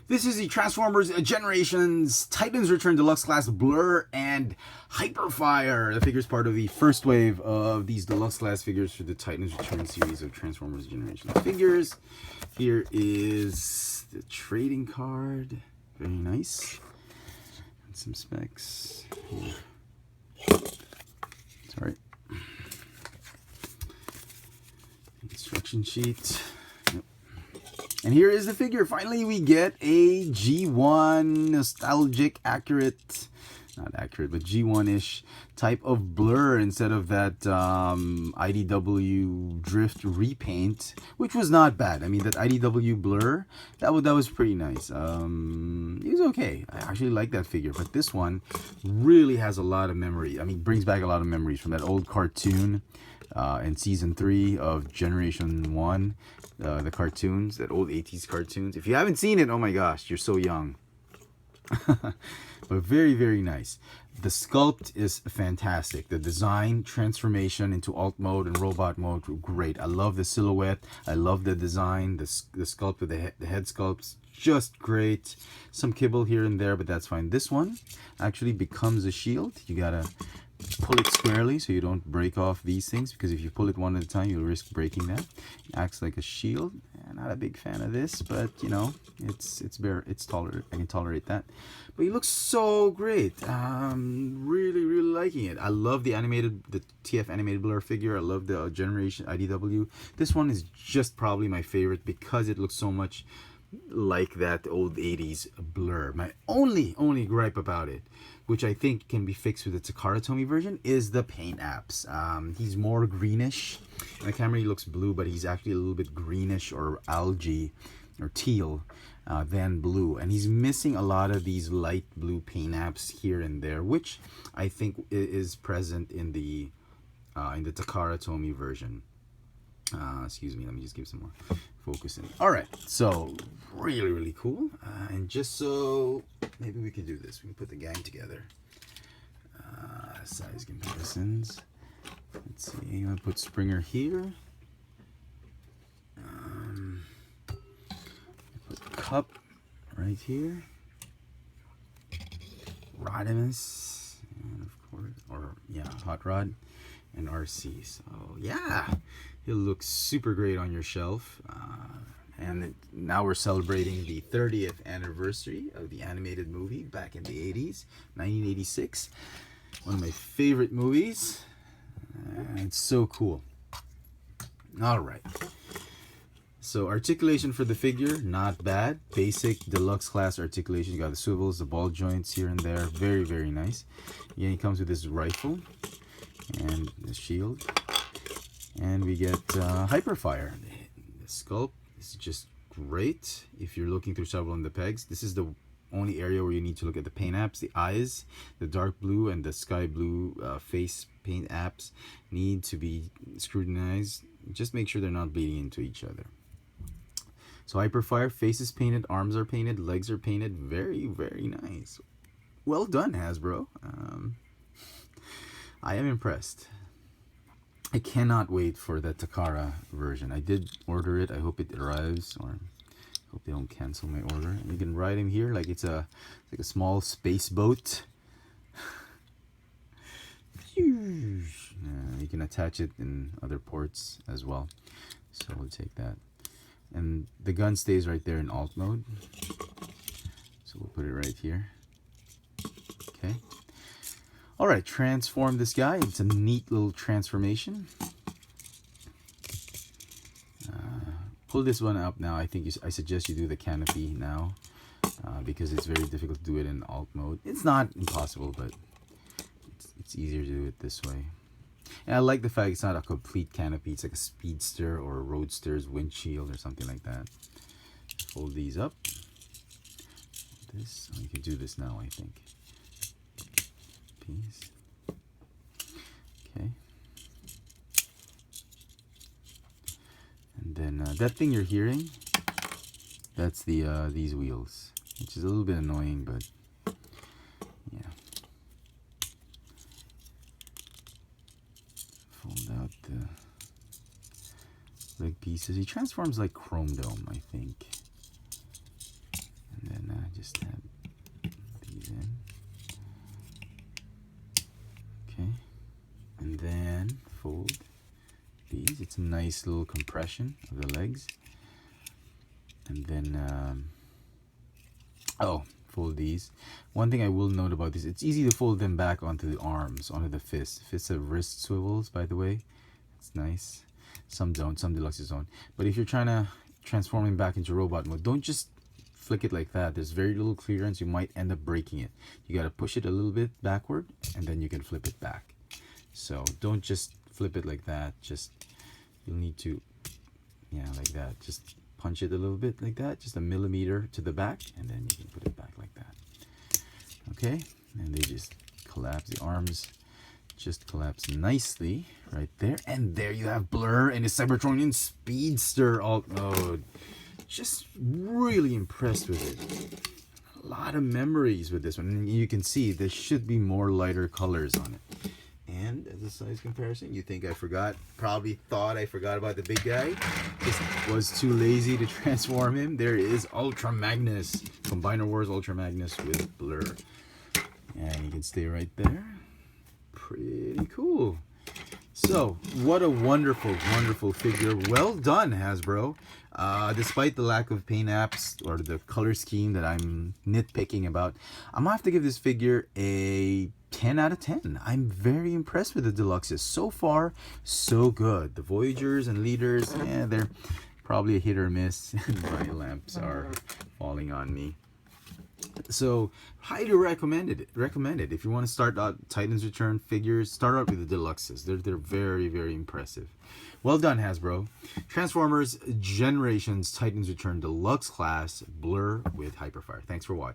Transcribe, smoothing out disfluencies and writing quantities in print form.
This is the Transformers Generations Titans Return Deluxe Class Blurr and Hyperfire. The figure is part of the first wave of these Deluxe Class figures for the Titans Return series of Transformers Generations figures. Here is the trading card. Very nice. And some specs. Here. Sorry. Instruction sheet. And here is the figure. Finally, we get a G1 nostalgic, accurate, not accurate, but G1-ish type of Blur instead of that IDW Drift repaint, which was not bad. I mean, that IDW Blur, that was pretty nice. It was okay. I actually like that figure, but this one really has a lot of memory. I mean, brings back a lot of memories from that old cartoon in season 3 of Generation 1. The cartoons, that old 80s cartoons. If you haven't seen it, oh my gosh, you're so young. But very, very nice. The sculpt is fantastic. The design, transformation into alt mode and robot mode, great. I love the silhouette. I love the design. The sculpt with the head sculpts, just great. Some kibble here and there, but that's fine. This one actually becomes a shield. You gotta pull it squarely so you don't break off these things, because if you pull it one at a time, you'll risk breaking that. It acts like a shield. Not a big fan of this, but you know, it's tolerant. I can tolerate that. But he looks so great. Really, really liking it. I love the TF animated Blur figure. I love the Generation IDW. This one is just probably my favorite because it looks so much like that old 80s Blur. My only gripe about it, which I think can be fixed with the Takara Tomy version, is the paint apps. He's more greenish. In the camera he looks blue, but he's actually a little bit greenish or algae or teal than blue. And he's missing a lot of these light blue paint apps here and there, which I think is present in the Takara Tomy version. Excuse me, let me just give some more focus in. Alright, so really, really cool. And just so maybe we can do this, we can put the gang together. Size comparisons. Let's see, I'm gonna put Springer here. Put Cup right here. Rodimus, and of course, Hot Rod and RC. So yeah, it looks super great on your shelf. And now we're celebrating the 30th anniversary of the animated movie back in the 80s, 1986. One of my favorite movies. It's so cool. All right. So articulation for the figure, not bad. Basic deluxe class articulation. You got the swivels, the ball joints here and there. Very, very nice. Yeah, he comes with this rifle and the shield. And we get Hyperfire. The sculpt is just great. If you're looking through several of the pegs, this is the only area where you need to look at the paint apps. The eyes, the dark blue and the sky blue face paint apps need to be scrutinized. Just make sure they're not bleeding into each other. So Hyperfire, face is painted, arms are painted, legs are painted. Very, very nice. Well done, Hasbro. I am impressed. I cannot wait for the Takara version. I did order it. I hope it arrives, or hope they don't cancel my order. And you can ride him here like it's like a small space boat. You can attach it in other ports as well. So we'll take that. And the gun stays right there in alt mode. So we'll put it right here. Okay. Alright, transform this guy. It's a neat little transformation. Pull this one up now. I think I suggest you do the canopy now, because it's very difficult to do it in alt mode. It's not impossible, but it's easier to do it this way. And I like the fact it's not a complete canopy. It's like a speedster or a roadster's windshield or something like that. Fold these up. This, you can do this now, I think. Piece. Okay. And then that thing you're hearing, that's the these wheels, which is a little bit annoying, but yeah. Fold out the leg pieces. He transforms like Chrome Dome, I think. And then It's a nice little compression of the legs. And then, fold these. One thing I will note about this, it's easy to fold them back onto the arms, onto the fists. Fists have wrist swivels, by the way. It's nice. Some don't, some deluxes don't. But if you're trying to transform him back into robot mode, don't just flick it like that. There's very little clearance. You might end up breaking it. You got to push it a little bit backward, and then you can flip it back. So don't just flip it like that. Just, you'll need to, yeah, like that. Just punch it a little bit like that, just a millimeter to the back, and then you can put it back like that. Okay, and they just collapse. The arms just collapse nicely right there, and there you have Blurr and his Cybertronian Speedster alt mode. Just really impressed with it. A lot of memories with this one, and you can see there should be more lighter colors on it. And as a size comparison, you think I forgot, probably thought I forgot about the big guy, just was too lazy to transform him. There is Ultra Magnus, Combiner Wars Ultra Magnus with Blurr, and you can stay right there. Pretty cool. So what a wonderful, wonderful figure. Well done, Hasbro. Despite the lack of paint apps or the color scheme that I'm nitpicking about, I'm gonna have to give this figure a 10 out of 10. I'm very impressed with the deluxes. So far, so good. The Voyagers and Leaders, yeah, they're probably a hit or miss. My lamps are falling on me. So highly recommended it. If you want to start out Titans Return figures, start out with the deluxes. They're very, very impressive. Well done, Hasbro. Transformers Generations Titans Return Deluxe Class Blurr with Hyperfire. Thanks for watching.